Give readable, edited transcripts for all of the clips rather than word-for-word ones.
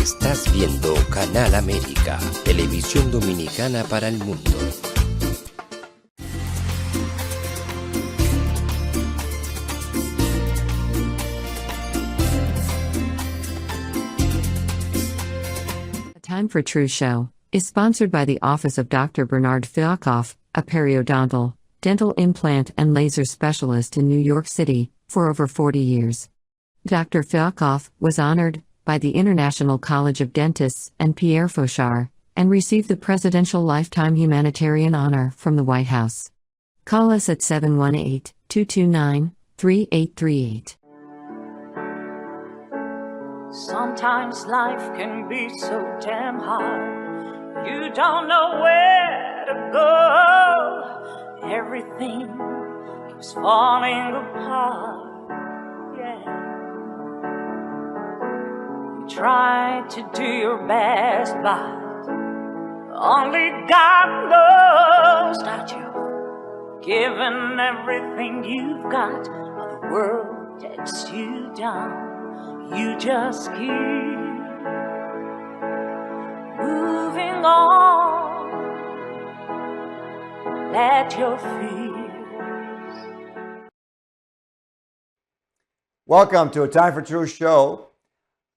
Estás viendo Canal América, televisión dominicana para el mundo. Time for Truth Show is sponsored by the Office of Dr. Bernard Fialkoff, a periodontal, dental implant and laser specialist in New York City, for over 40 years. Dr. Fialkoff was honored by the International College of Dentists and Pierre Fauchard, and received the Presidential Lifetime Humanitarian Honor from the White House. Call us at 718-229-3838. Sometimes life can be so damn hard. You don't know where to go. Everything keeps falling apart. Yeah. You try to do your best, but only God knows that you've given everything you've got, but the world takes you down. You just keep moving on. Let your fears. Welcome to A Time for Truth show.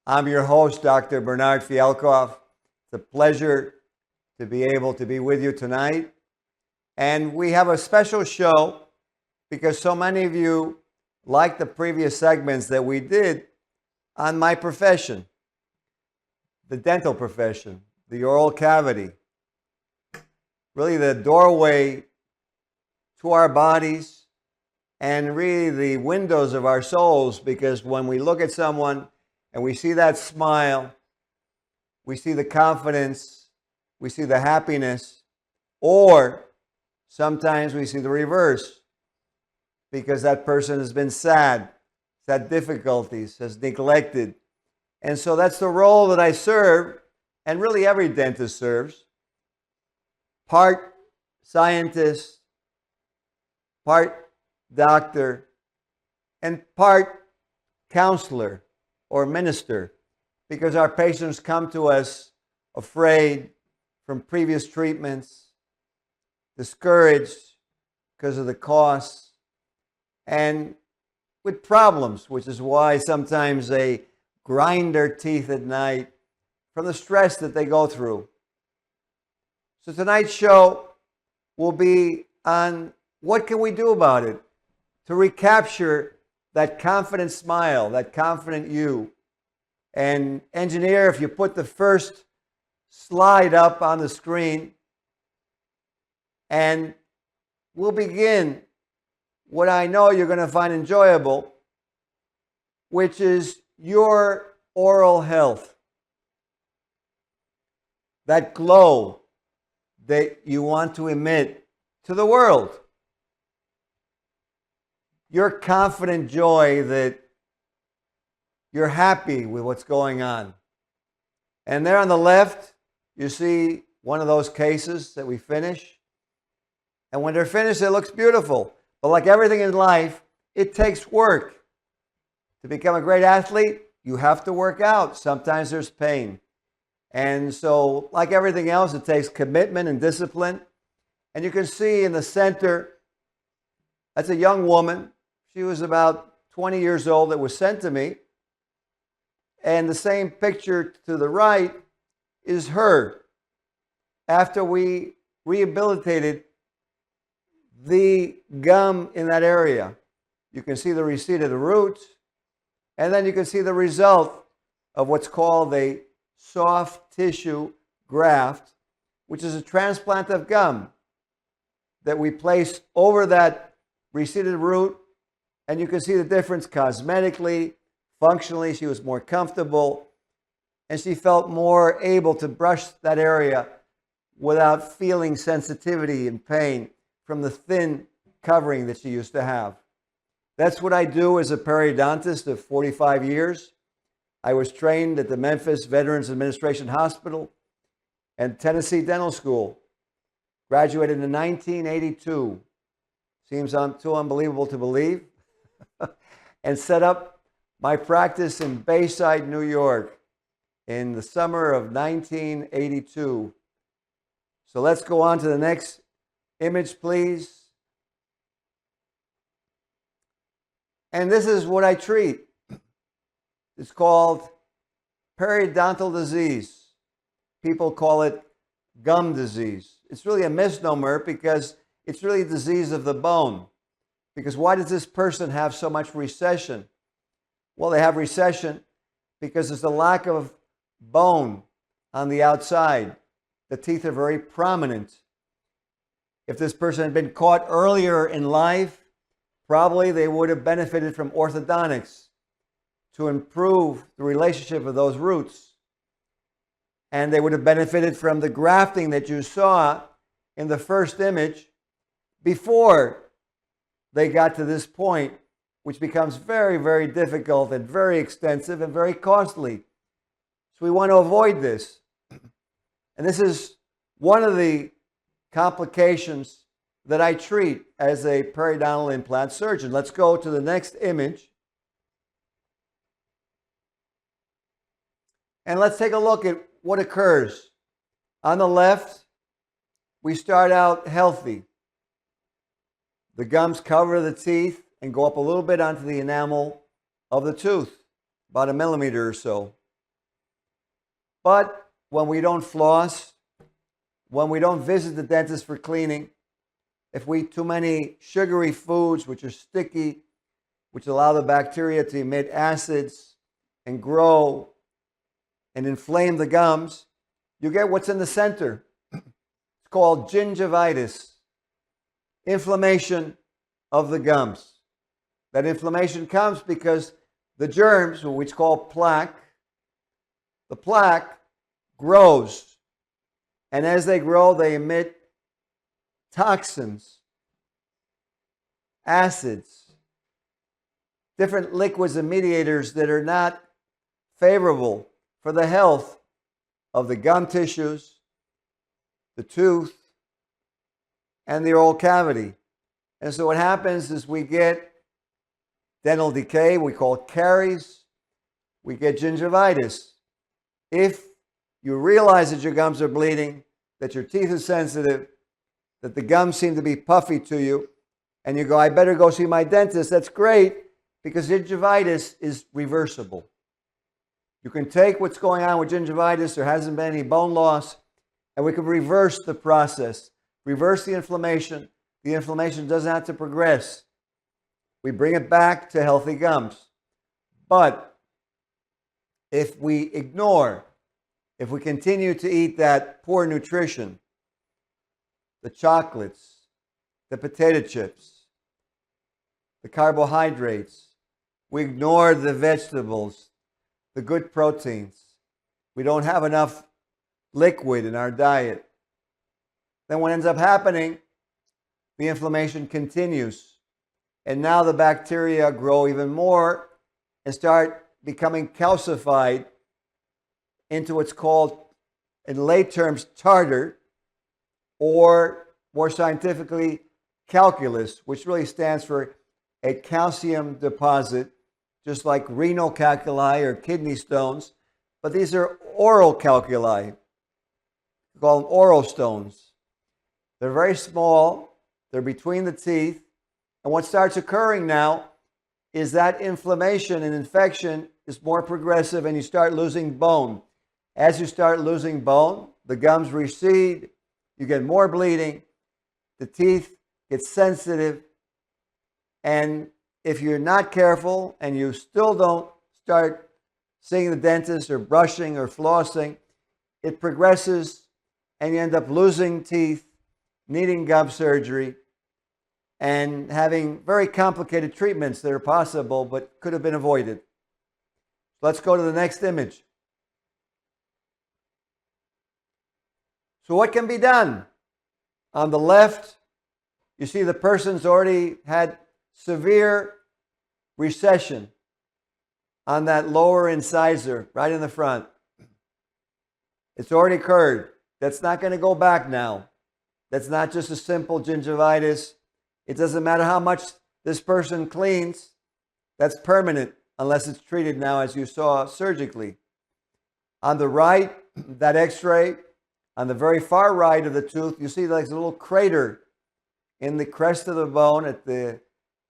I'm your host, Dr. Bernard Fialkoff. It's a pleasure to be able to be with you tonight. And we have a special show because so many of you like the previous segments that we did on my profession, the dental profession, the oral cavity, really the doorway to our bodies and really the windows of our souls, because when we look at someone and we see that smile, we see the confidence, we see the happiness, or sometimes we see the reverse, because that person has been sad, had difficulties, has neglected. And so that's the role that I serve, and really every dentist serves. Part scientist, part doctor, and part counselor or minister, because our patients come to us afraid from previous treatments, discouraged because of the costs, and with problems, which is why sometimes they grind their teeth at night from the stress that they go through. So tonight's show will be on what can we do about it to recapture that confident smile, that confident you. And engineer, if you put the first slide up on the screen, and we'll begin what I know you're going to find enjoyable, which is your oral health. That glow that you want to emit to the world. Your confident joy that you're happy with what's going on. And there on the left, you see one of those cases that we finish. And when they're finished, it looks beautiful. But like everything in life, it takes work. To become a great athlete, you have to work out. Sometimes there's pain. And so, like everything else, it takes commitment and discipline. And you can see in the center, that's a young woman. She was about 20 years old that was sent to me. And the same picture to the right is her. After we rehabilitated the gum in that area. You can see the recede of the roots, and then you can see the result of what's called a soft tissue graft, which is a transplant of gum that we place over that receded root, and you can see the difference cosmetically, functionally. She was more comfortable, and she felt more able to brush that area without feeling sensitivity and pain from the thin covering that she used to have. That's what I do as a periodontist of 45 years. I was trained at the Memphis Veterans Administration Hospital and Tennessee Dental School. Graduated in 1982. Seems too unbelievable to believe. And set up my practice in Bayside, New York. in the summer of 1982. So let's go on to the next image, please. And this is what I treat. It's called periodontal disease. People call it gum disease. It's really a misnomer because it's really a disease of the bone. Because why does this person have so much recession? Well, they have recession because there's a lack of bone on the outside. The teeth are very prominent. If this person had been caught earlier in life, probably they would have benefited from orthodontics to improve the relationship of those roots. And they would have benefited from the grafting that you saw in the first image before they got to this point, which becomes very, very difficult and very extensive and very costly. So we want to avoid this. And this is one of the complications that I treat as a periodontal implant surgeon. Let's go to the next image. And let's take a look at what occurs. On the left, we start out healthy. The gums cover the teeth and go up a little bit onto the enamel of the tooth, about 1 millimeter or so. But when we don't floss, when we don't visit the dentist for cleaning, if we eat too many sugary foods which are sticky, which allow the bacteria to emit acids and grow and inflame the gums, you get what's in the center. It's called gingivitis, inflammation of the gums. That inflammation comes because the germs, which we call plaque, the plaque grows. And as they grow, they emit toxins, acids, different liquids and mediators that are not favorable for the health of the gum tissues, the tooth, and the oral cavity. And so what happens is we get dental decay, we call it caries, we get gingivitis. If you realize that your gums are bleeding, that your teeth are sensitive, that the gums seem to be puffy to you, and you go, I better go see my dentist, that's great, because gingivitis is reversible. You can take what's going on with gingivitis, there hasn't been any bone loss, and we can reverse the process, reverse the inflammation. The inflammation doesn't have to progress. We bring it back to healthy gums. But if we ignore, if we continue to eat that poor nutrition, the chocolates, the potato chips, the carbohydrates, we ignore the vegetables, the good proteins, we don't have enough liquid in our diet, then what ends up happening, the inflammation continues. And now the bacteria grow even more and start becoming calcified into what's called, in lay terms, tartar, or more scientifically, calculus, which really stands for a calcium deposit, just like renal calculi or kidney stones. But these are oral calculi. We call them oral stones. They're very small. They're between the teeth. And what starts occurring now is that inflammation and infection is more progressive and you start losing bone. As you start losing bone, the gums recede, you get more bleeding, the teeth get sensitive, and if you're not careful and you still don't start seeing the dentist or brushing or flossing, it progresses and you end up losing teeth, needing gum surgery, and having very complicated treatments that are possible but could have been avoided. Let's go to the next image. So what can be done? On the left, you see the person's already had severe recession on that lower incisor right in the front. It's already occurred. That's not going to go back now. That's not just a simple gingivitis. It doesn't matter how much this person cleans. That's permanent unless it's treated now, as you saw, surgically. On the right, that x-ray, on the very far right of the tooth, you see like a little crater in the crest of the bone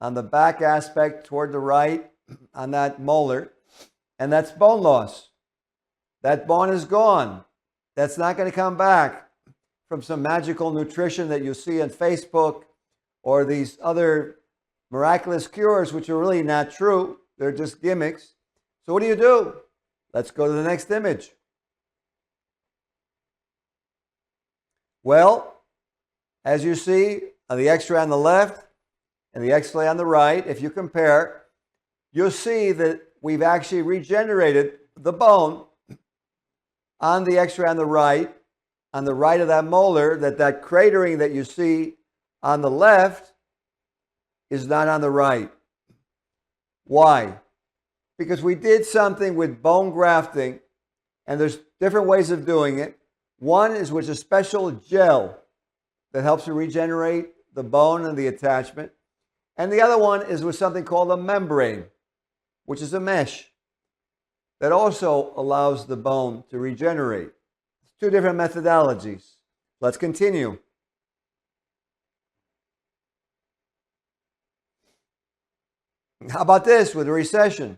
on the back aspect toward the right on that molar, and that's bone loss. That bone is gone. That's not going to come back from some magical nutrition that you see on Facebook or these other miraculous cures, which are really not true. They're just gimmicks. So what do? Let's go to the next image. Well, as you see on the x-ray on the left and the x-ray on the right, if you compare, you'll see that we've actually regenerated the bone on the x-ray on the right of that molar, that cratering that you see on the left is not on the right. Why? Because we did something with bone grafting, and there's different ways of doing it. One is with a special gel that helps to regenerate the bone and the attachment. And the other one is with something called a membrane, which is a mesh that also allows the bone to regenerate. It's two different methodologies. Let's continue. How about this with a recession?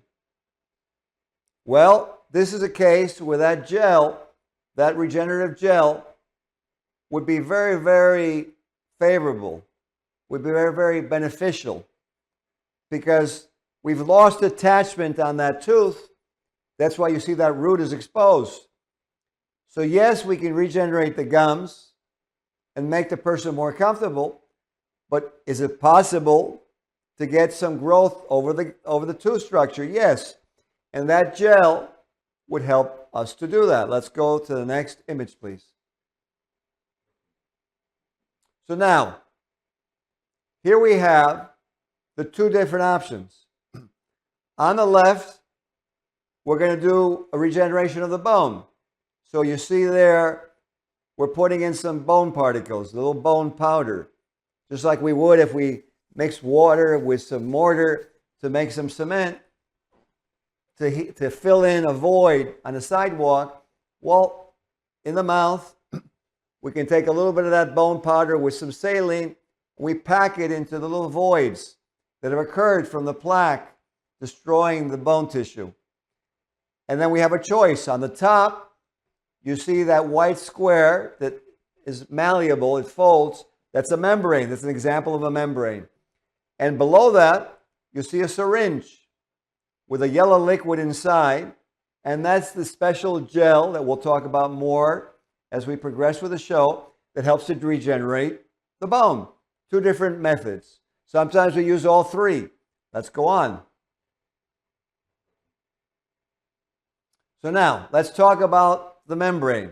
Well, this is a case where that gel, that regenerative gel, would be very, very favorable, would be very, very beneficial, because we've lost attachment on that tooth. That's why you see that root is exposed. So yes, we can regenerate the gums and make the person more comfortable, but is it possible to get some growth over the tooth structure? Yes. And that gel would help us to do that. Let's go to the next image, please. So now, here we have the two different options. On the left, we're going to do a regeneration of the bone. So you see there, we're putting in some bone particles, a little bone powder, just like we would if we mix water with some mortar to make some cement to fill in a void on the sidewalk. Well, in the mouth, we can take a little bit of that bone powder with some saline, and we pack it into the little voids that have occurred from the plaque destroying the bone tissue. And then we have a choice. On the top, you see that white square that is malleable, it folds. That's a membrane. That's an example of a membrane. And below that, you see a syringe with a yellow liquid inside, and that's the special gel that we'll talk about more as we progress with the show that helps to regenerate the bone. Two different methods. Sometimes we use all three. Let's go on. So now, let's talk about the membrane,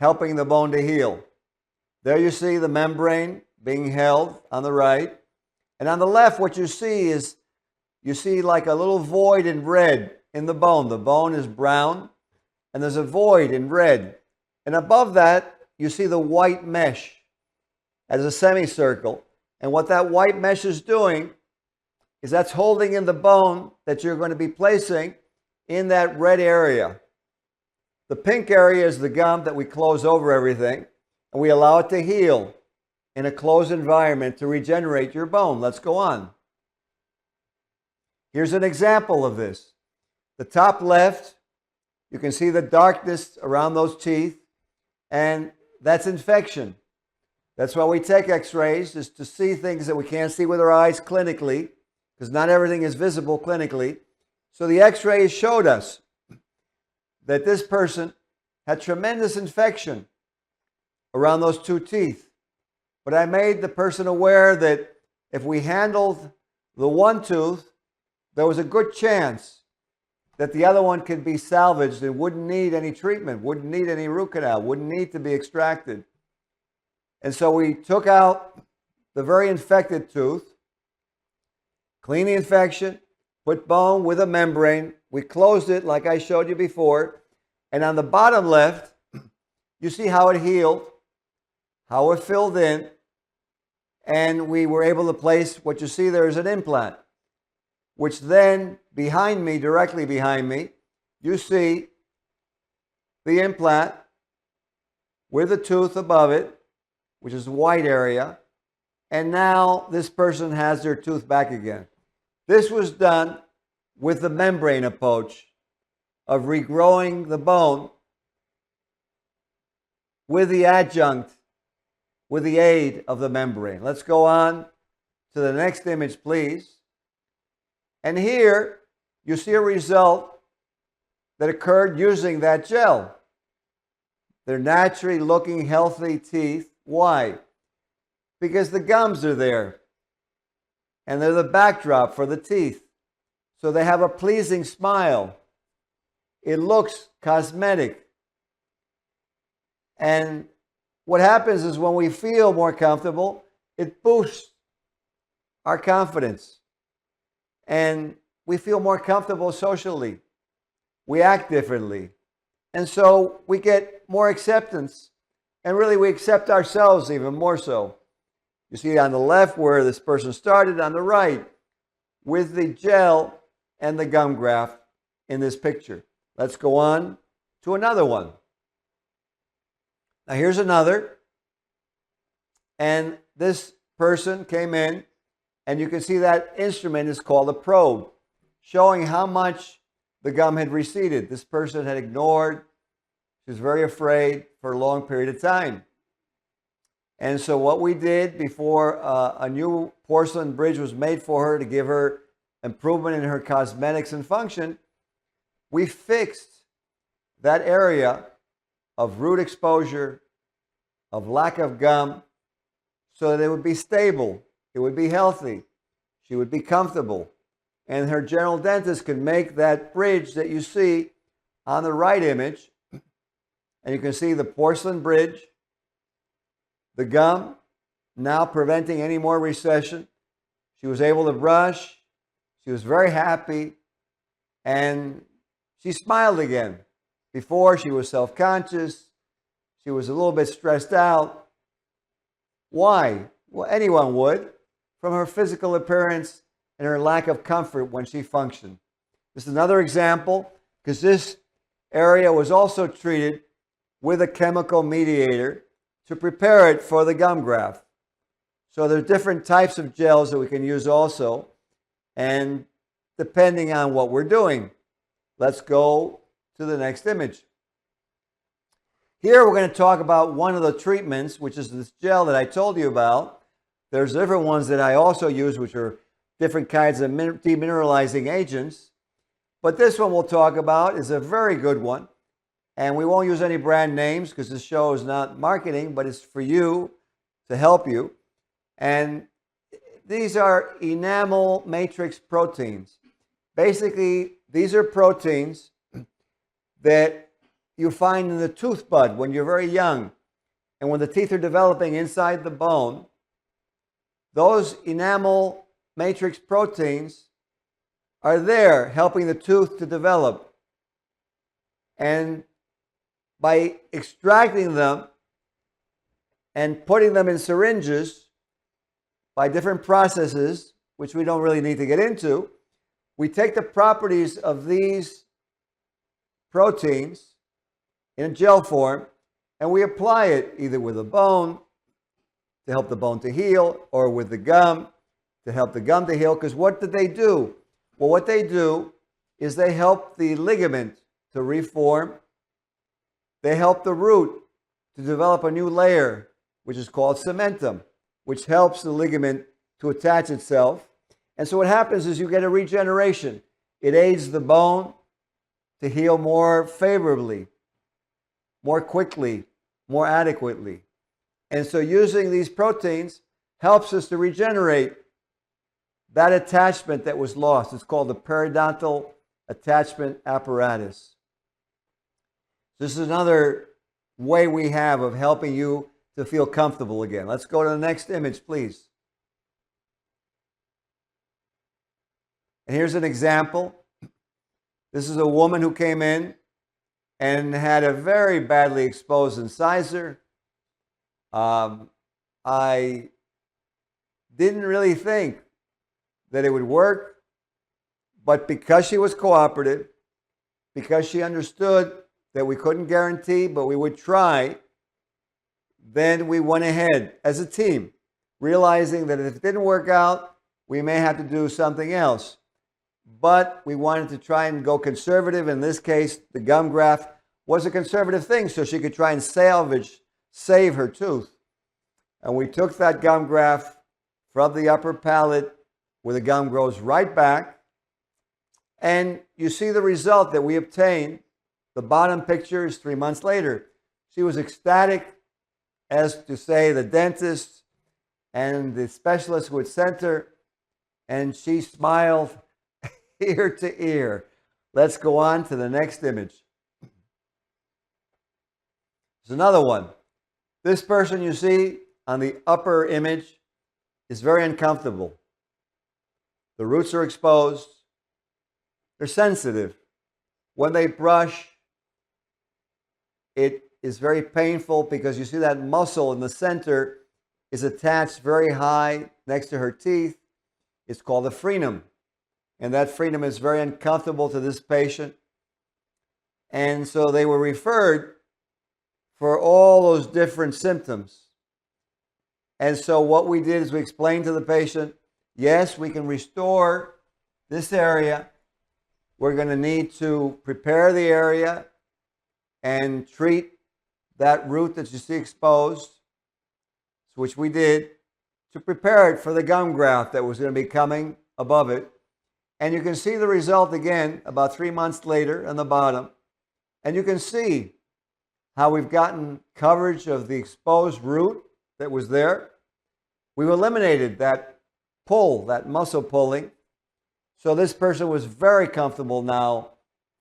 helping the bone to heal. There you see the membrane being held on the right. And on the left, what you see is, you see like a little void in red in the bone. The bone is brown, and there's a void in red. And above that, you see the white mesh as a semicircle. And what that white mesh is doing is that's holding in the bone that you're going to be placing in that red area. The pink area is the gum that we close over everything, and we allow it to heal in a closed environment to regenerate your bone. Let's go on. Here's an example of this. The top left, you can see the darkness around those teeth, and that's infection. That's why we take x-rays, is to see things that we can't see with our eyes clinically, because not everything is visible clinically. So the x-rays showed us that this person had tremendous infection around those two teeth. But I made the person aware that if we handled the one tooth, there was a good chance that the other one could be salvaged and wouldn't need any treatment, wouldn't need any root canal, wouldn't need to be extracted. And so we took out the very infected tooth, cleaned the infection, put bone with a membrane. We closed it like I showed you before. And on the bottom left, you see how it healed, how it filled in, and we were able to place what you see there is an implant, which then behind me, directly behind me, you see the implant with a tooth above it, which is the white area, and now this person has their tooth back again. This was done with the membrane approach of regrowing the bone with the adjunct, with the aid of the membrane. Let's go on to the next image, please. And here you see a result that occurred using that gel. They're naturally looking healthy teeth. Why? Because the gums are there and they're the backdrop for the teeth. So they have a pleasing smile. It looks cosmetic. And what happens is when we feel more comfortable, it boosts our confidence. And we feel more comfortable socially. We act differently. And so we get more acceptance. And really we accept ourselves even more so. You see on the left where this person started, on the right with the gel and the gum graft in this picture. Let's go on to another one. Now here's another. And this person came in, and you can see that instrument is called a probe, showing how much the gum had receded. This person had ignored. She was very afraid for a long period of time. And so what we did before a new porcelain bridge was made for her to give her improvement in her cosmetics and function, we fixed that area of root exposure, of lack of gum, so that it would be stable, it would be healthy, she would be comfortable. And her general dentist could make that bridge that you see on the right image. And you can see the porcelain bridge, the gum, now preventing any more recession. She was able to brush. She was very happy. And she smiled again. Before, she was self-conscious. She was a little bit stressed out. Why? Well, anyone would, from her physical appearance and her lack of comfort when she functioned. This is another example, because this area was also treated with a chemical mediator to prepare it for the gum graft. So there's different types of gels that we can use also, and depending on what we're doing. Let's go to the next image. Here we're going to talk about one of the treatments, which is this gel that I told you about. There's different ones that I also use, which are different kinds of demineralizing agents. But this one we'll talk about is a very good one. And we won't use any brand names because this show is not marketing, but it's for you, to help you. And these are enamel matrix proteins. Basically, these are proteins that you find in the tooth bud when you're very young. And when the teeth are developing inside the bone, those enamel matrix proteins are there helping the tooth to develop. And by extracting them and putting them in syringes by different processes, which we don't really need to get into, we take the properties of these proteins in a gel form and we apply it either with a bone to help the bone to heal or with the gum to help the gum to heal. Because what did they do? Well, what they do is they help the ligament to reform. They help the root to develop a new layer, which is called cementum, which helps the ligament to attach itself. And so what happens is you get a regeneration. It aids the bone to heal more favorably, more quickly, more adequately. And so using these proteins helps us to regenerate that attachment that was lost. It's called the periodontal attachment apparatus. This is another way we have of helping you to feel comfortable again. Let's go to the next image, please. And here's an example. This is a woman who came in and had a very badly exposed incisor. I didn't really think that it would work, but because she was cooperative, because she understood that we couldn't guarantee, but we would try, then we went ahead as a team, realizing that if it didn't work out, we may have to do something else. But we wanted to try and go conservative. In this case, the gum graft was a conservative thing, so she could try and save her tooth. And we took that gum graft from the upper palate where the gum grows right back. And you see the result that we obtained. The bottom picture is 3 months later. She was ecstatic, as to say the dentist and the specialist who had sent her, and she smiled ear to ear. Let's go on to the next image. There's another one. This person you see on the upper image is very uncomfortable. The roots are exposed. They're sensitive. When they brush, it is very painful because you see that muscle in the center is attached very high next to her teeth. It's called the frenum. And that frenum is very uncomfortable to this patient. And so they were referred for all those different symptoms. And so what we did is we explained to the patient, yes, we can restore this area. We're going to need to prepare the area and treat that root that you see exposed, which we did, to prepare it for the gum graft that was going to be coming above it. And you can see the result again about 3 months later on the bottom. And you can see how we've gotten coverage of the exposed root that was there. We've eliminated that pull, that muscle pulling. So this person was very comfortable now,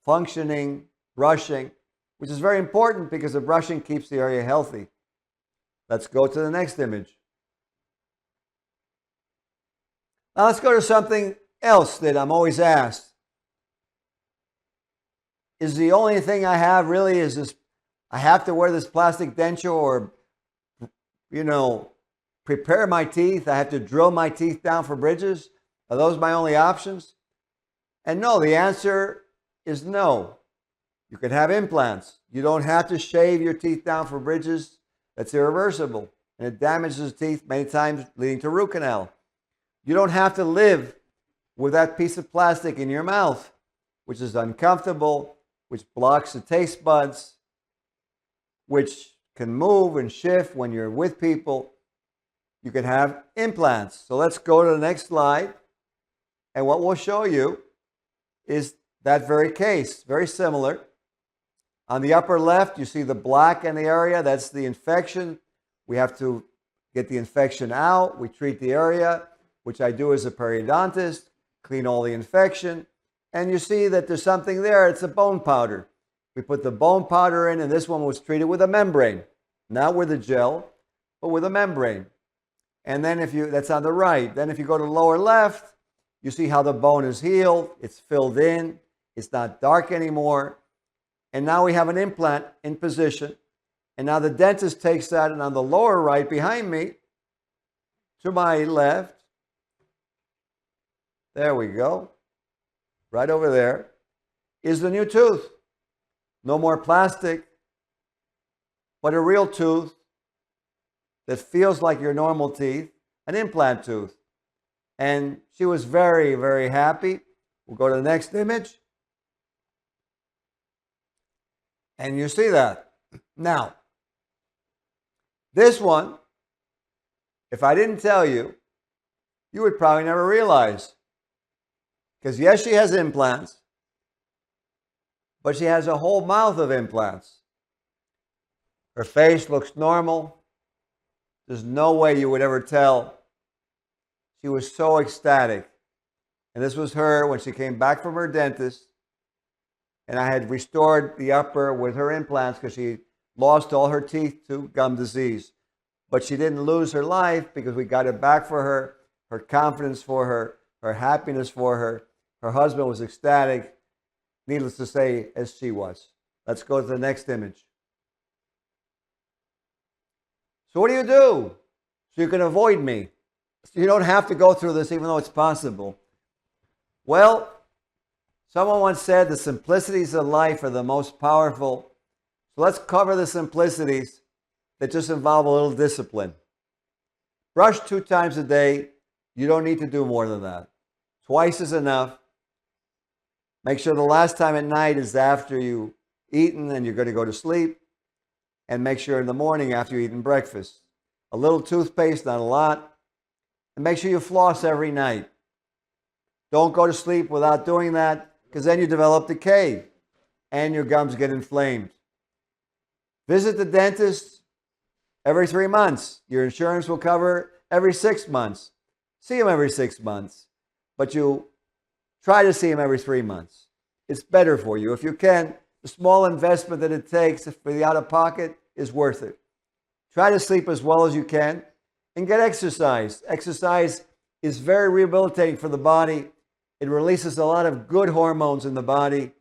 functioning, brushing, which is very important because the brushing keeps the area healthy. Let's go to the next image. Now let's go to something else that I'm always asked. Is the only thing I have really is this, I have to wear this plastic denture or, prepare my teeth? I have to drill my teeth down for bridges? Are those my only options? And no, the answer is no. You can have implants. You don't have to shave your teeth down for bridges. That's irreversible. And it damages the teeth many times, leading to root canal. You don't have to live with that piece of plastic in your mouth, which is uncomfortable, which blocks the taste buds, which can move and shift when you're with people. You can have implants. So let's go to the next slide. And what we'll show you is that very case, very similar. On the upper left, you see the black in the area. That's the infection. We have to get the infection out. We treat the area, which I do as a periodontist, clean all the infection. And you see that there's something there. It's a bone powder. We put the bone powder in, and this one was treated with a membrane. Not with a gel, but with a membrane. And then that's on the right. Then if you go to the lower left, you see how the bone is healed. It's filled in. It's not dark anymore. And now we have an implant in position. And now the dentist takes that, and on the lower right behind me, to my left, there we go, right over there, is the new tooth. No more plastic, but a real tooth that feels like your normal teeth, an implant tooth. And she was very, very happy. We'll go to the next image. And you see that. Now, this one, if I didn't tell you, you would probably never realize. Because yes, she has implants, but she has a whole mouth of implants. Her face looks normal. There's no way you would ever tell. She was so ecstatic. And this was her when she came back from her dentist. And I had restored the upper with her implants because she lost all her teeth to gum disease. But she didn't lose her life because we got it back for her, her confidence for her happiness for her. Her husband was ecstatic, needless to say, as she was. Let's go to the next image. So what do? So you can avoid me. So you don't have to go through this even though it's possible. Well, someone once said the simplicities of life are the most powerful So let's cover the simplicities that just involve a little discipline. Brush 2 times a day. You don't need to do more than that. Twice is enough. Make sure the last time at night is after you've eaten and you're going to go to sleep. And make sure in the morning after you've eaten breakfast. A little toothpaste, not a lot. And make sure you floss every night. Don't go to sleep without doing that, because then you develop decay and your gums get inflamed. Visit the dentist every 3 months. Your insurance will cover every 6 months. See him every 6 months, but you try to see him every 3 months. It's better for you. If you can, the small investment that it takes for the out-of-pocket is worth it. Try to sleep as well as you can and get exercise. Exercise is very rehabilitating for the body. It releases a lot of good hormones in the body: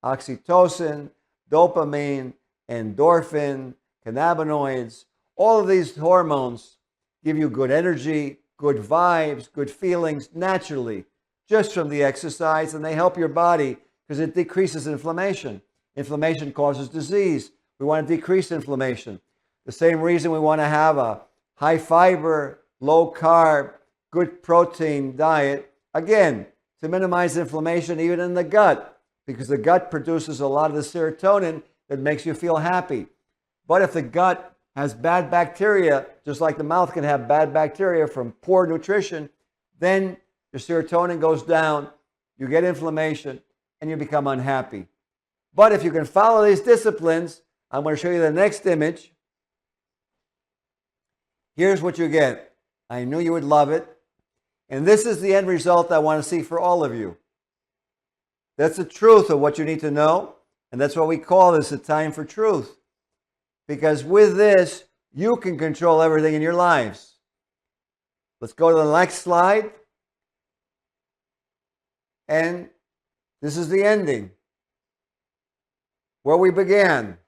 oxytocin, dopamine, endorphin, cannabinoids. All of these hormones give you good energy, good vibes, good feelings naturally, just from the exercise, and they help your body because it decreases inflammation. Inflammation causes disease. We want to decrease inflammation. The same reason we want to have a high fiber, low carb, good protein diet, again, to minimize inflammation even in the gut, because the gut produces a lot of the serotonin that makes you feel happy. But if the gut has bad bacteria, just like the mouth can have bad bacteria from poor nutrition, then your serotonin goes down, you get inflammation, and you become unhappy. But if you can follow these disciplines, I'm going to show you the next image. Here's what you get. I knew you would love it. And this is the end result I want to see for all of you. That's the truth of what you need to know. And that's why we call this a time for truth. Because with this, you can control everything in your lives. Let's go to the next slide. And this is the ending. Where we began.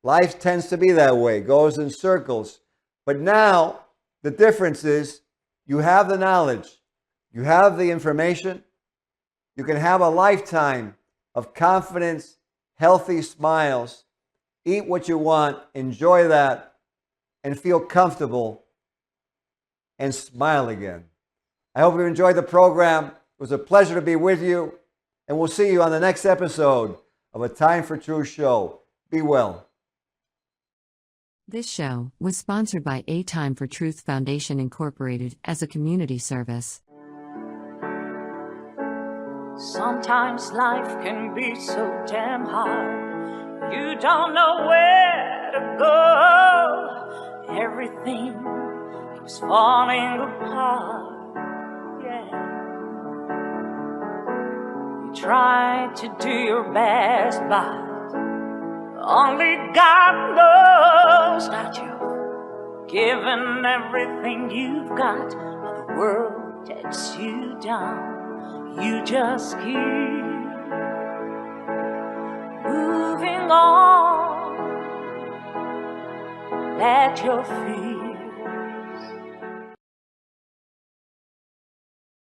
Life tends to be that way, goes in circles. But now, the difference is you have the knowledge, you have the information, you can have a lifetime of confidence, healthy smiles, eat what you want, enjoy that, and feel comfortable and smile again. I hope you enjoyed the program. It was a pleasure to be with you, and we'll see you on the next episode of A Time for Truth show. Be well. This show was sponsored by Atimefortruthfoundation Incorporated as a community service. Sometimes life can be so damn hard. You don't know where to go. Everything keeps falling apart. Yeah. You try to do your best, but only God knows that you've given everything you've got, but the world takes you down. You just keep moving on. Let your feet